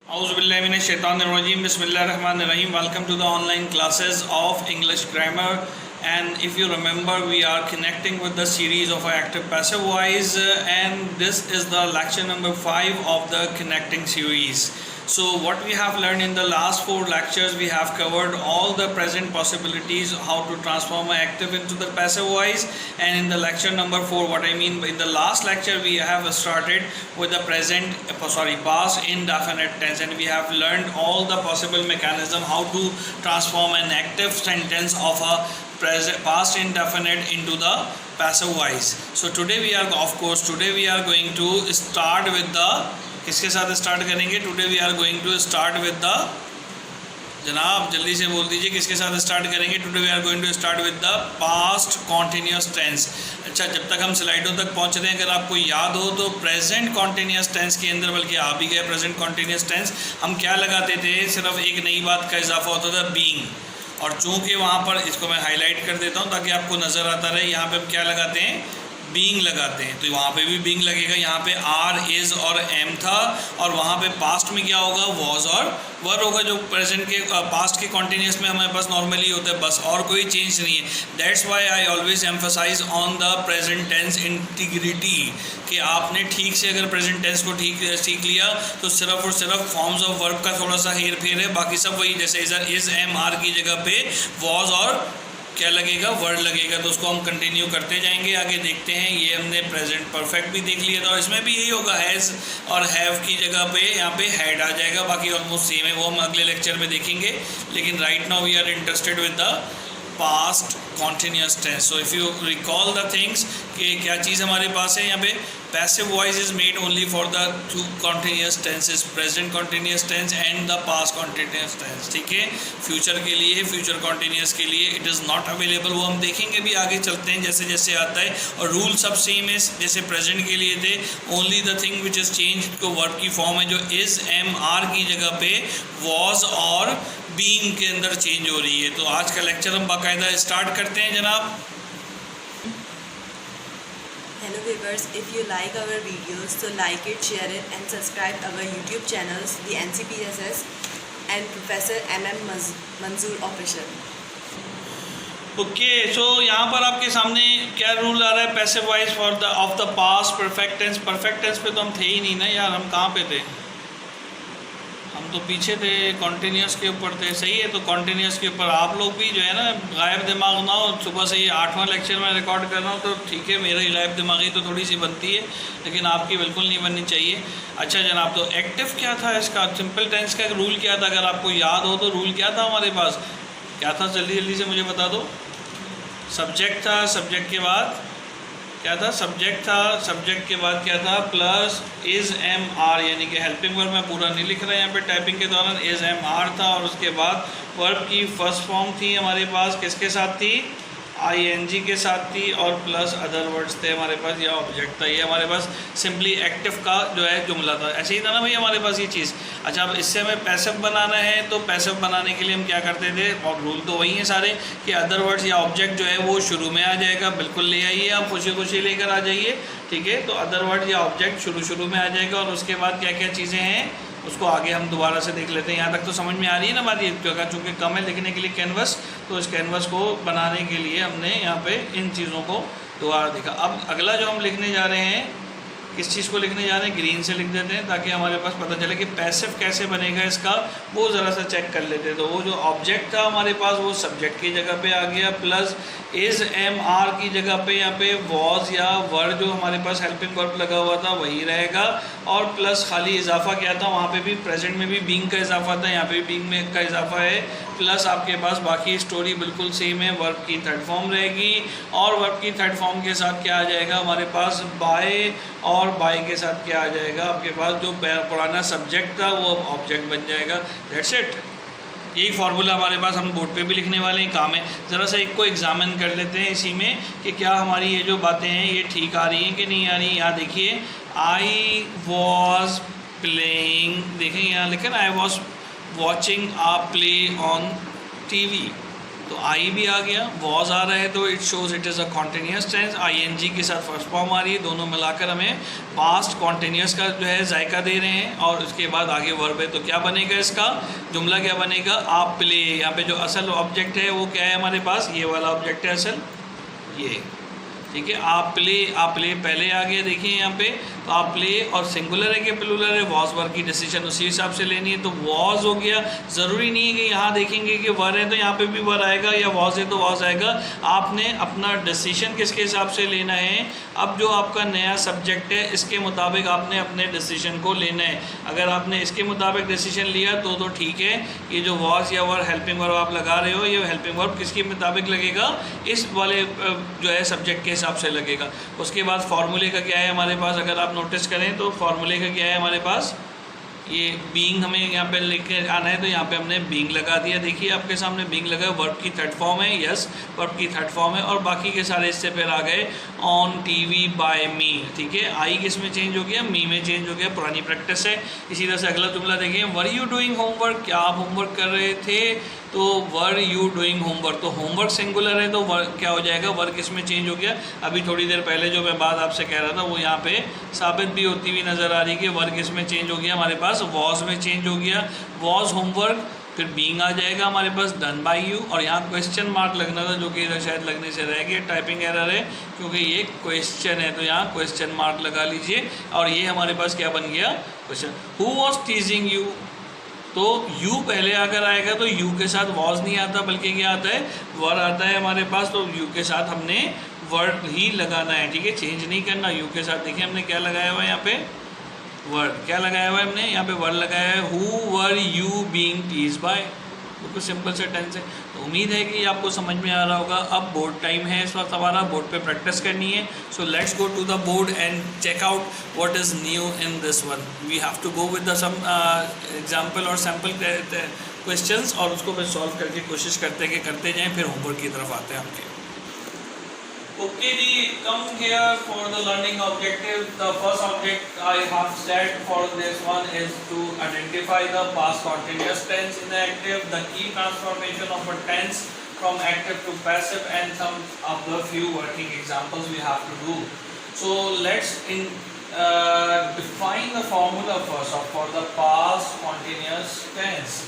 Auzubillahiminash-shaytanir-rajim. Bismillahir-rahmanir-rahim. Welcome to the online classes of English grammar. And if you remember, we are connecting with the series of active passive voice, and this is the lecture number 5 of the connecting series. So what we have learned in the last 4 lectures, we have covered all the present possibilities, how to transform an active into the passive voice. And in the lecture number 4, what I mean in the last lecture, we have started with the past indefinite tense, and we have learned all the possible mechanism how to transform an active sentence of a past indefinite into the passive voice. So today we are going to start with the किसके साथ start करेंगे? Today we are going to start with the, जनाब जल्दी से बोल दीजिए किसके साथ स्टार्ट करेंगे? Today we are going to start with the past continuous tense. अच्छा, जब तक हम स्लाइडों तक पहुंच रहे हैं, अगर आपको याद हो तो प्रेजेंट कॉन्टिन्यूस टेंस के अंदर, बल्कि आ भी गए प्रेजेंट कॉन्टिन्यूस टेंस, हम क्या लगाते थे? सिर्फ एक नई बात का इजाफा होता था, बीइंग. और चूँकि वहाँ पर, इसको मैं हाईलाइट कर देता हूँ ताकि आपको नज़र आता रहे, यहाँ पर हम क्या लगाते हैं? बीइंग लगाते हैं. तो वहाँ पे भी बीइंग लगेगा. यहाँ पे आर, इज़ और एम था, और वहाँ पे पास्ट में क्या होगा? वॉज और वर होगा, जो प्रेजेंट के पास्ट के कॉन्टिन्यूस में हमारे पास नॉर्मली होता है, बस और कोई चेंज नहीं है. That's why I always emphasize on the present tense integrity, कि आपने ठीक से अगर प्रेजेंट टेंस को ठीक सीख लिया तो सिर्फ और सिर्फ फॉर्म्स ऑफ वर्ब का थोड़ा सा हेर फेर है, बाकी सब वही. जैसे इज़ एम आर की जगह पे वॉज और क्या लगेगा? वर्ड लगेगा. तो उसको हम कंटिन्यू करते जाएंगे, आगे देखते हैं. ये हमने प्रेजेंट परफेक्ट भी देख लिया था, और इसमें भी यही होगा, हैज़ और हैव की जगह पे यहाँ पे हैड आ जाएगा. बाकी ऑलमोस्ट सेम है, वो हम अगले लेक्चर में देखेंगे. लेकिन right now we are interested with the past continuous tense. So if you recall the things, कि क्या चीज़ हमारे पास है यहाँ पे? Passive voice is made only for the 2 continuous tenses, present continuous tense and the past continuous tense. ठीक है, फ्यूचर के लिए, फ्यूचर कॉन्टिन्यूस के लिए इट इज़ नॉट अवेलेबल. वो हम देखेंगे भी, आगे चलते हैं जैसे जैसे आता है. और रूल सब सेम है जैसे प्रेजेंट के लिए थे. Only the thing which is change को वर्ब की फॉर्म है, जो इज़ एम आर की जगह पे वॉज और बीइंग के अंदर चेंज हो रही है. तो आज का लेक्चर हम बाकायदा स्टार्ट करते हैं जनाब. Hello viewers, if you like our videos, so like it, share it and subscribe our YouTube channels, the NCPSS and Professor MM Manzoor Official. Okay, so यहाँ पर आपके सामने क्या रूल आ रहा है? Passive voice for the of the past perfect tense. Perfect tense पे तो हम थे ही नहीं ना यार, हम कहाँ पे थे? हम तो पीछे थे, कॉन्टिन्यूस के ऊपर थे. सही है, तो कॉन्टिन्यूस के ऊपर आप लोग भी जो है ना, गायब दिमाग ना हो. सुबह से ये 8वां लेक्चर में रिकॉर्ड कर रहा हूँ, तो ठीक है, मेरी गायब दिमागी तो थोड़ी सी बनती है, लेकिन आपकी बिल्कुल नहीं बननी चाहिए. अच्छा जनाब, तो एक्टिव क्या था इसका? सिंपल टेंस का रूल क्या था? अगर आपको याद हो तो रूल क्या था हमारे पास? क्या था? जल्दी जल्दी से मुझे बता दो. सब्जेक्ट था, सब्जेक्ट के बाद क्या था? सब्जेक्ट था, सब्जेक्ट के बाद क्या था? प्लस इज़ एम आर, यानी कि हेल्पिंग वर्ब. मैं पूरा नहीं लिख रहा यहाँ पे टाइपिंग के दौरान. इज़ एम आर था, और उसके बाद वर्ब की फर्स्ट फॉर्म थी हमारे पास, किसके साथ थी? आईएनजी के साथ थी, और प्लस अदर वर्ड्स थे हमारे पास, या ऑब्जेक्ट था. ये हमारे पास सिंपली एक्टिव का जो है जुमला था. ऐसे ही था ना भाई हमारे पास ये चीज़. अच्छा, अब इससे हमें पैसिव बनाना है, तो पैसिव बनाने के लिए हम क्या करते थे? और रूल तो वही है सारे, कि अदर वर्ड्स या ऑब्जेक्ट जो है वो शुरू में आ जाएगा. बिल्कुल ले आइए, आप खुशी खुशी लेकर आ जाइए. ठीक है, तो अदर वर्ड या ऑब्जेक्ट शुरू में आ जाएगा, और उसके बाद क्या क्या चीज़ें हैं उसको आगे हम दोबारा से देख लेते हैं. यहाँ तक तो समझ में आ रही है ना बात? ये जगह चूँकि कम है लिखने के लिए कैनवस, तो इस कैनवस को बनाने के लिए हमने यहाँ पे इन चीज़ों को दोबारा देखा. अब अगला जो हम लिखने जा रहे हैं, किस चीज़ को लिखने जा रहे हैं? ग्रीन से लिख देते हैं, ताकि हमारे पास पता चले कि पैसिव कैसे बनेगा इसका, वो ज़रा सा चेक कर लेते हैं. तो वो जो ऑब्जेक्ट था हमारे पास, वो सब्जेक्ट की जगह पे आ गया, प्लस इज़ एम आर की जगह पे यहाँ पे वॉज या वर जो हमारे पास हेल्पिंग वर्ब लगा हुआ था वही रहेगा, और प्लस खाली इजाफा क्या था? वहाँ पे भी प्रेजेंट में भी बीइंग का इजाफा था, यहाँ पे भी बीइंग में का इजाफा है. प्लस आपके पास बाकी स्टोरी बिल्कुल सेम है, वर्ब की थर्ड फॉर्म रहेगी, और वर्ब की थर्ड फॉर्म के साथ क्या आ जाएगा हमारे पास? बाय, और बाय के साथ क्या आ जाएगा आपके पास? जो पुराना सब्जेक्ट था वो ऑब्जेक्ट बन जाएगा. That's it. यही फार्मूला हमारे पास, हम बोर्ड पे भी लिखने वाले हैं, काम है. ज़रा सा एक को एग्जामिन कर लेते हैं इसी में, कि क्या हमारी ये जो बातें हैं ये ठीक आ रही हैं कि नहीं आ रही. यहाँ देखिए, आई वॉज प्लेइंग, देखें यहाँ लिखा ना, I was watching a play on TV. तो आई भी आ गया, वॉज आ रहा है तो it shows it is a continuous tense. ING के साथ फर्स्ट फॉर्म आ रही है, दोनों मिलाकर हमें पास्ट कॉन्टीन्यूस का जो है जायका दे रहे हैं। और उसके बाद आगे वर्ब है, तो क्या बनेगा इसका जुमला, क्या बनेगा, आप प्ले। यहाँ पे जो असल ऑब्जेक्ट है वो क्या है हमारे पास, ये वाला ऑब्जेक्ट है असल, ये, ठीक है। आप प्ले पहले आ गया, देखिए यहाँ पे, तो आप प्ले और सिंगुलर है कि प्लूरल है, वॉज वर्ब की डिसीजन उसी हिसाब से लेनी है। तो वॉज हो गया, ज़रूरी नहीं है कि यहाँ देखेंगे कि वर है तो यहाँ पे भी वर आएगा, या वॉज है तो वॉज आएगा। आपने अपना डिसीजन किसके हिसाब से लेना है, अब जो आपका नया सब्जेक्ट है इसके मुताबिक आपने अपने डिसीजन को लेना है। अगर आपने इसके मुताबिक डिसीजन लिया तो ठीक है। ये जो वॉज या वर हेल्पिंग वर्ब आप लगा रहे हो, ये हेल्पिंग वर्ब किसके मुताबिक लगेगा, इस वाले जो है सब्जेक्ट के हिसाब से लगेगा। उसके बाद फार्मूले का क्या है हमारे पास, अगर आप नोटिस करें तो फार्मूले का क्या है हमारे पास, ये बीइंग हमें यहाँ पे लेके आना है, तो यहाँ पे हमने बीइंग लगा दिया। देखिए आपके सामने बीइंग लगा है, वर्ब की थर्ड फॉर्म है, यस वर्ब की थर्ड फॉर्म है, और बाकी के सारे इससे फिर आ गए ऑन, टीवी, बाय, मी, ठीक है। आई किस में चेंज हो गया, मी में चेंज हो गया, पुरानी प्रैक्टिस है। इसी तरह से अगला जुमला देखिए, वर यू डूइंग होमवर्क, क्या आप होमवर्क कर रहे थे, तो वर यू डूइंग होमवर्क, तो होमवर्क सिंगुलर है तो वर्क क्या हो जाएगा, वर्क किस में चेंज हो गया। अभी थोड़ी देर पहले जो मैं बात आपसे कह रहा था वो यहाँ पे साबित भी होती हुई नज़र आ रही है कि वर्क किस में चेंज हो गया, हमारे पास वॉज में चेंज हो गया। वॉज होमवर्क, फिर बीइंग आ जाएगा हमारे पास, डन बाय यू, और यहाँ क्वेश्चन मार्क लगना था जो कि इधर शायद लगने से रह गया, टाइपिंग एरर है क्योंकि ये क्वेश्चन है, तो यहाँ क्वेश्चन मार्क लगा लीजिए। और ये हमारे पास क्या बन गया, क्वेश्चन। हु वॉज टीजिंग यू, तो यू पहले अगर आएगा तो यू के साथ वॉज नहीं आता बल्कि क्या आता है, वर आता है हमारे पास, तो यू के साथ हमने वर्ड ही लगाना है, ठीक है, चेंज नहीं करना। यू के साथ देखिए हमने क्या लगाया हुआ है यहाँ पे, वर्ड क्या लगाया हुआ है हमने यहाँ पे, वर्ड लगाया है, who were you being teased by, बिल्कुल सिंपल से टेंस है। तो उम्मीद है कि आपको समझ में आ रहा होगा। अब बोर्ड टाइम है इस वक्त, हमारा बोर्ड पे प्रैक्टिस करनी है। So let's go to the board and check out what is new in this one. We have to go with the some example और सैम्पल क्वेश्चंस, और उसको फिर सॉल्व करके कोशिश करते जाएँ, फिर होमवर्क की तरफ आते हैं आपके। Okay, come here for the learning objective. The first object I have set for this one is to identify the past continuous tense in the active, the key transformation of a tense from active to passive, and some of the few working examples we have to do. So let's define the formula first for the past continuous tense.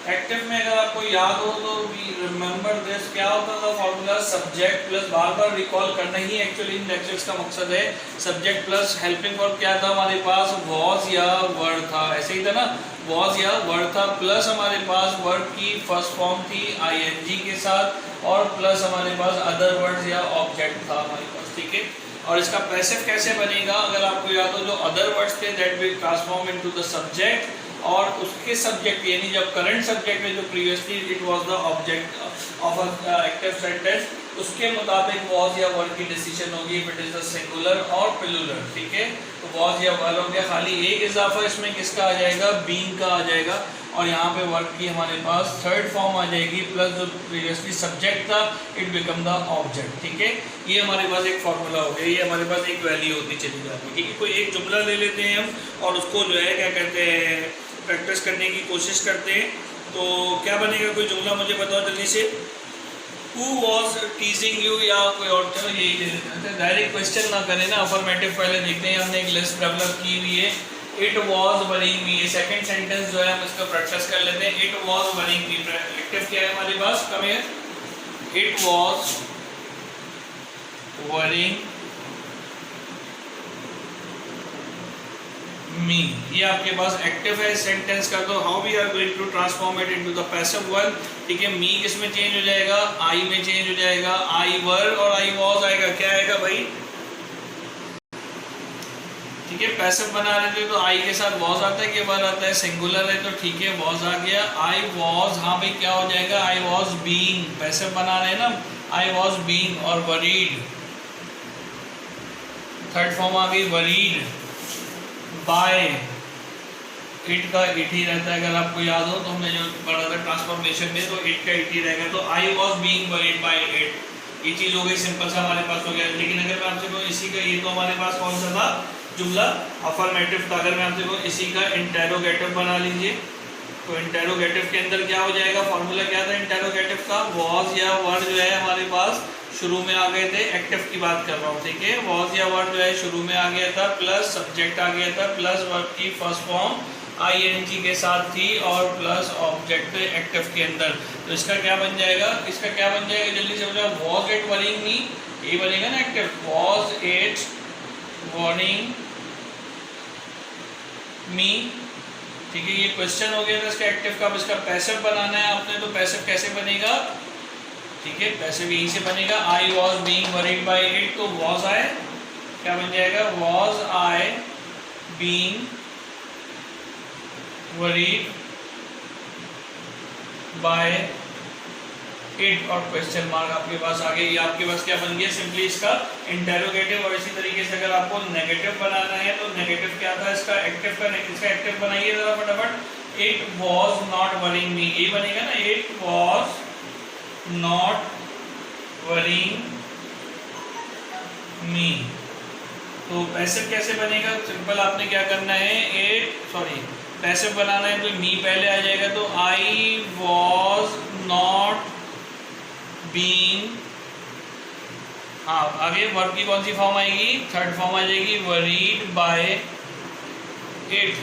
Active में अगर आपको याद हो तो we remember this, क्या होता था formula, subject plus, बार बार recall करना ही एक्चुअली इन लेक्चर्स का मकसद है। सब्जेक्ट प्लस हेल्पिंग वर्ब क्या था हमारे पास, वॉज या वर्ड था, ऐसे ही था ना, वॉज या वर्ड था, प्लस हमारे पास वर्ड की फर्स्ट फॉर्म थी आईएनजी के साथ, और प्लस हमारे पास अदर वर्ड्स या ऑब्जेक्ट था हमारे पास, ठीक है। और इसका पैसिव कैसे बनेगा, अगर आपको याद हो, जो अदर वर्ड्स थे that will transform into the subject, और उसके सब्जेक्ट यानी जब करंट सब्जेक्ट में जो previously it was the object of a active sentence, उसके मुताबिक वॉज या वर्ड की डिसीजन होगी if it is the singular और प्लूरल, ठीक है। तो वॉज या वर्ड हो गया, खाली एक इजाफा इसमें किसका आ जाएगा, बीइंग का आ जाएगा, और यहाँ पे वर्ड की हमारे पास थर्ड फॉर्म आ जाएगी, प्लस जो प्रीवियसली सब्जेक्ट था इट बिकम द ऑब्जेक्ट, ठीक है। ये हमारे पास एक फॉर्मूला हो गया, ये हमारे पास एक वैल्यू होती चली जाती है, ठीक है। कोई एक जुमला ले लेते हैं हम और उसको जो है क्या कहते हैं, प्रैक्टिस करने की कोशिश करते हैं। तो क्या बनेगा, कोई जुमला मुझे बताओ जल्दी से। Who was teasing you, या कोई और, चलो यही ले लेते हैं, डायरेक्ट क्वेश्चन ना करें ना, अफर्मेटिव पहले देखते हैं। हमने एक लिस्ट डेवलप की हुई है, इट वॉज वरिंग मी, ये सेकंड सेंटेंस जो है हम इसका प्रैक्टिस कर लेते हैं। It was worrying me, active क्या है हमारे पास, come here, it was worrying me, ये आपके पास एक्टिव है सेंटेंस का। तो how we are going to transform it into the passive one, ठीक है। मी किस में चेंज हो जाएगा, आई में चेंज हो जाएगा, आई वर और आई वॉज आएगा, क्या आएगा भाई, ठीक है। पैसिव बना रहे थे तो आई के साथ वॉज आता है कि वर आता है, सिंगुलर है तो ठीक है वॉज आ गया, आई वॉज, हाँ भाई क्या हो जाएगा, आई वॉज बीइंग, पैसिव बना रहे हैं ना, आई वॉज बीइंग, और वरीड, थर्ड फॉर्म आ गई वरीड बाय, इट का इट ही रहता है, अगर आपको याद हो तो हमने जो पढ़ा था ट्रांसफॉर्मेशन में, तो इट का इट ही रहेगा। तो I was being worried by it, ये चीज़ हो गई, सिंपल सा हमारे पास हो गया। लेकिन अगर मैं आपसे कहूँ इसी का, ये तो हमारे पास कौन सा था जुमला, अफर्मेटिव था। अगर मैं आपसे कहूँ इसी का इंटेरोगेटिव बना लीजिए, तो इंटेरोगेटिव के अंदर क्या हो जाएगा, फॉर्मूला क्या था इंटेरोगेटिव का, वॉज या वर जो है हमारे पास शुरू में आ गए थे, एक्टिव की बात कर रहा हूँ, ठीक है, वॉज या वर जो है शुरू में आ गया था, प्लस सब्जेक्ट आ गया था, प्लस वर्ब की फर्स्ट फॉर्म ing के साथ थी, और प्लस ऑब्जेक्ट एक्टिव के अंदर। तो इसका क्या बन जाएगा, इसका क्या बन जाएगा, जल्दी से बोलो, वॉज इट वरिंग मी, ये बनेगा ना एक्टिव, वॉज इट वरिंग मी, ठीक है, ये क्वेश्चन हो गया था इसका एक्टिव का। अब इसका पैसिव बनाना है आपने, तो पैसिव कैसे बनेगा, ठीक है, पैसिव यहीं से बनेगा, I was being worried by it, तो वॉज आई क्या बन जाएगा, was I being worried by it, और क्वेश्चन मार्क आपके पास आ गया, ये आपके पास क्या बन गया, सिंपली इसका इंटेरोगेटिव। और इसी तरीके से अगर आपको नेगेटिव बनाना है तो नेगेटिव क्या था इसका, एक्टिव का, इसका एक्टिव बनाइए जरा फटाफट, it was not worrying me, ये बनेगा ना, इट वॉज नॉट वरिंग मी। तो पैसिव कैसे बनेगा, सिंपल आपने क्या करना है, पैसिव बनाना है तो मी पहले आ जाएगा, तो आई वॉज नॉट बीइंग, हाँ आगे वर्ब की कौन सी फॉर्म आएगी, थर्ड फॉर्म आ जाएगी, worried by it,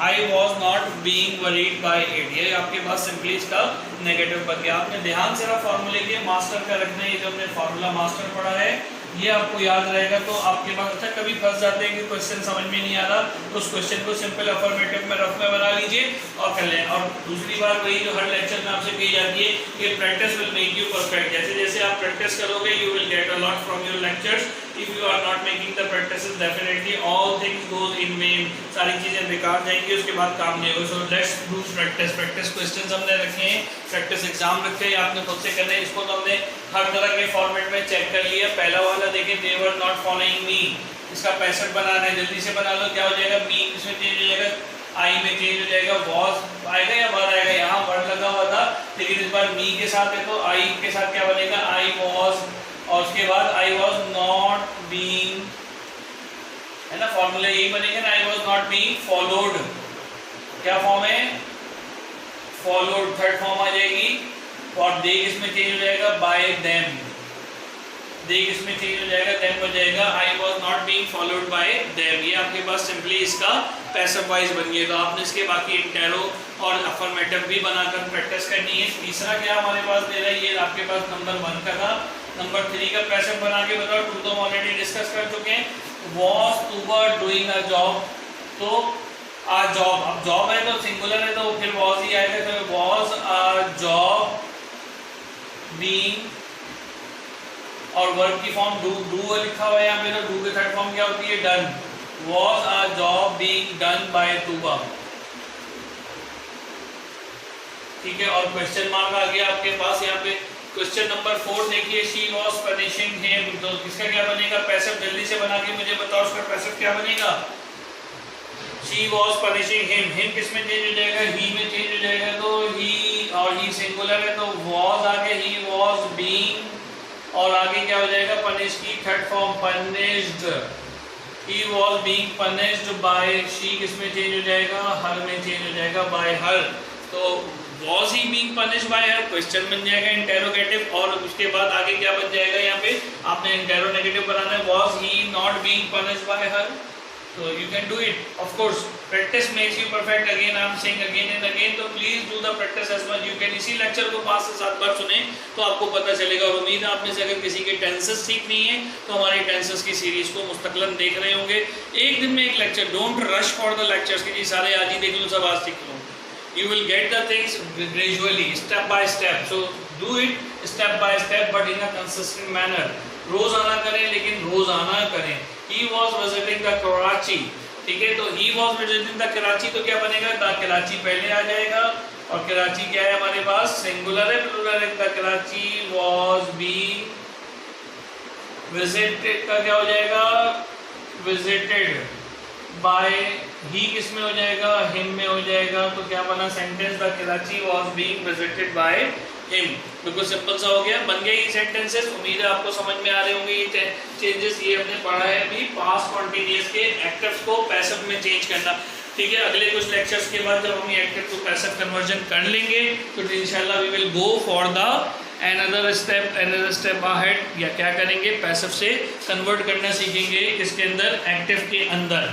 I was not being worried by it, ये आपके पास सिंपली इसका नेगेटिव बन गया। आपने ध्यान से फॉर्मूले के मास्टर का रखना है, जो हमने फॉर्मूला मास्टर पढ़ा है ये आपको याद रहेगा। तो आपके पास अच्छा कभी फंस जाते हैं कि क्वेश्चन समझ में नहीं आ रहा, तो उस क्वेश्चन को सिंपल अफर्मेटिव में रफ में बना लीजिए और कर लें। और दूसरी बात वही जो हर लेक्चर में आपसे कही जाती है कि practice will make you perfect, जैसे जैसे आप प्रैक्टिस करोगे you will get a lot from your lectures, if you are not making the practice definitely all things goes in vain, सारी चीजें बेकार जाएंगी, उसके बाद काम नहीं होगा। So let's do practice questions हमने रखे हैं, प्रैक्टिस एग्जाम रखे हैं, आपने खुद से करना है। इसको तो हमने हर तरह के फॉर्मेट में चेक कर लिया। पहला वाला देखें, दे वर नॉट फॉलोइंग मी, इसका पैसिव बनाना है, जल्दी से बना लो। क्या हो जाएगा, मी इसमें चेंज हो जाएगा, आई में चेंज हो जाएगा, वॉज आएगा या वर आएगा, यहाँ वर लगा हुआ था लेकिन इस बार मी के साथ है तो आई के साथ क्या बनेगा, आई वॉज, और उसके बाद आई वॉज नॉट बीइंग, है ना, फॉर्मूला यही बनेगा ना, आई वॉज नॉट बीइंग फॉलोड, क्या फॉर्म है, फॉलोड, थर्ड फॉर्म आ जाएगी। और देख इसमें चेंज हो जाएगा, बाय देम, देख इसमें चेंज हो जाएगा, देम हो जाएगा, आई was not being followed by them. ये आपके पास सिंपली इसका पैसिव वॉइस बन गया। तो आपने इसके बाकी इंटेरो और अफर्मेटिव भी बनाकर प्रैक्टिस करनी है। तीसरा क्या हमारे पास दे रहा है, ये आपके पास नंबर 1 का था। नंबर 3 का पैसिव बना के बताओ, टू तो ऑलरेडी डिस्कस कर चुके हैं। Was to were doing a job, तो आ जॉब, अब जॉब है तो सिंगुलर है तो फिर वॉज ही आएगा, तो वॉज अ जॉब बीइंग, और वर्ब की फॉर्म डू लिखा हुआ है यहाँ पे, तो डू की थर्ड फॉर्म क्या होती है, done, was a job being done by Tuba, ठीक है। और क्वेश्चन मार्क आ गया आपके पास यहाँ पे। क्वेश्चन नंबर 4 देखिए, शी वॉज पनिशिंग हिम, तो किसका क्या बनेगा पैसिव, जल्दी से बना के मुझे बताओ उसका पैसिव क्या बनेगा। She was punishing him, him किस में चेंज हो जाएगा, ही में चेंज हो जाएगा, तो ही, और ही सिंगुलर है तो वॉज आगे, ही वॉज बीइंग, और आगे क्या हो जाएगा, पनिश की third form punished, he was being punished bye, she किस में चेंज हो जाएगा, हर में चेंज हो जाएगा, बाय हर, तो was he being punished bye her, question बन जाएगा इंटेरोगेटिव। और उसके बाद आगे क्या बन जाएगा, यहाँ पे आपने इंटेरोगेटिव बनाना है, was he not being punished bye her, so you can do it, of course practice makes you perfect, again I am saying again and again, तो please do the practice as much you can। इसी lecture को 5 से 7 बार सुने तो आपको पता चलेगा। और उम्मीद है आप में से अगर किसी के टेंसेस ठीक नहीं है तो हमारी टेंसेस की सीरीज को मुस्तकलन देख रहे होंगे। एक दिन में एक lecture, don't rush for the lectures कि जी सारे आज ही देख लो सब आज सीख लो, you will get the things gradually, step by step, so do it step by step but in a consistent manner। रोजाना करें लेकिन रोजाना करें। He was visiting the Karachi, ठीक है, तो he was visiting the Karachi, तो क्या बनेगा, the Karachi पहले आ जाएगा, और कराची क्या है हमारे पास, सिंगुलर है प्लूरल है, the Karachi was being visited का क्या हो जाएगा, visited by, he किस में हो जाएगा, him में हो जाएगा, तो क्या बना sentence, the Karachi was being visited by him। बिल्कुल सिंपल सा हो गया, बन गए ये सेंटेंसेस। उम्मीद है आपको समझ में आ रहे होंगे ये चेंजेस। ये हमने पढ़ा है अभी पास्ट कॉन्टिन्यूअस के एक्टिव्स को पैसिव में चेंज करना। ठीक है, अगले कुछ लेक्चर्स के बाद जब हम ये एक्टिव टू पैसिव कन्वर्जन कर लेंगे तो इंशाल्लाह we will go for the another step ahead, या क्या करेंगे, पैसिव से कन्वर्ट करना सीखेंगे इसके अंदर, एक्टिव के अंदर।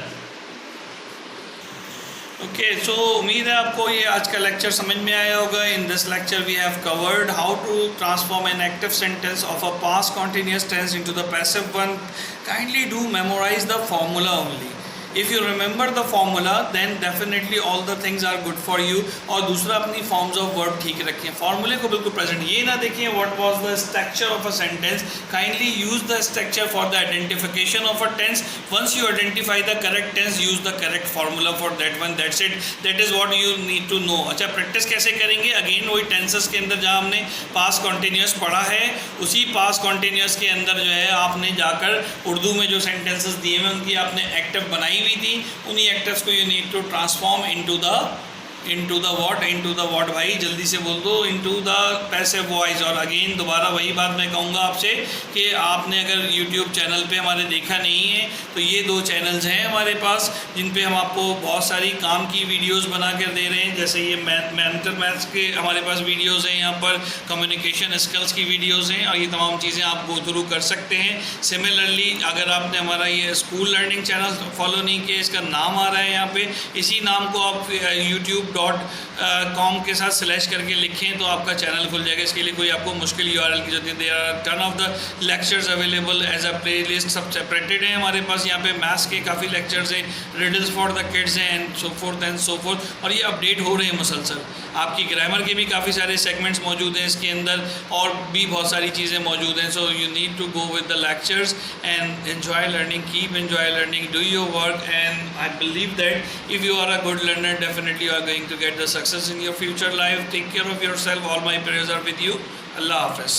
ओके, सो उम्मीद है आपको ये आज का लेक्चर समझ में आया होगा। In this lecture we have covered how to transform an active sentence of a past continuous tense into the passive one. Kindly do memorize the formula only. If you remember the formula, then definitely all the things are good for you। और दूसरा, अपनी forms of verb ठीक रखें, फॉर्मूले को बिल्कुल present, ये ना देखें what was the structure of a sentence। kindly use the structure for the identification of a tense। once you identify the correct tense, use the correct formula for that one। that's it, that is what you need to know। अच्छा, practice कैसे करेंगे? Again वही tenses के अंदर जहाँ हमने past continuous पढ़ा है, उसी पास्ट कॉन्टीन्यूस के अंदर जो है आपने जाकर उर्दू में जो सेंटेंसेस दिए हुए उनकी आपने एक्टिव बनाई हुई थी, उन्हीं एक्टिव्स को you need to transform into the what भाई जल्दी से बोल दो, इनटू द पैसिव वॉइस। और अगेन दोबारा वही बात मैं कहूँगा आपसे कि आपने अगर यूट्यूब चैनल पे हमारे देखा नहीं है तो ये 2 चैनल्स हैं हमारे पास जिन पे हम आपको बहुत सारी काम की वीडियोस बना कर दे रहे हैं। जैसे ये मैथ्स के हमारे पास वीडियोस हैं, यहाँ पर कम्युनिकेशन स्किल्स की वीडियोस हैं, और ये तमाम चीज़ें आप गो थ्रू कर सकते हैं। सिमिलरली अगर आपने हमारा ये स्कूल लर्निंग चैनल फॉलो नहीं किया, इसका नाम आ रहा है यहाँ पे, इसी नाम को आप youtube.com के साथ स्लैश करके लिखें तो आपका चैनल खुल जाएगा। इसके लिए कोई आपको मुश्किल URL की जरूरत नहीं। There are ton of the lectures available as a playlist, सब सेपरेटेड है हमारे पास। यहाँ पे मैथ्स के काफ़ी लेक्चर्स हैं, रिडल्स फॉर द किड्स हैं, एंड सो फोर्थ, और ये अपडेट हो रहे हैं मुसलसल। आपकी ग्रामर के भी काफ़ी सारे सेगमेंट्स मौजूद हैं इसके अंदर, और भी बहुत सारी चीज़ें मौजूद हैं। So you need to go with the lectures and enjoy learning, keep enjoy learning, do your work, and I believe that if you are a good learner definitely you are going to get the success in your future life। take care of yourself, all my prayers are with you। Allah Hafiz।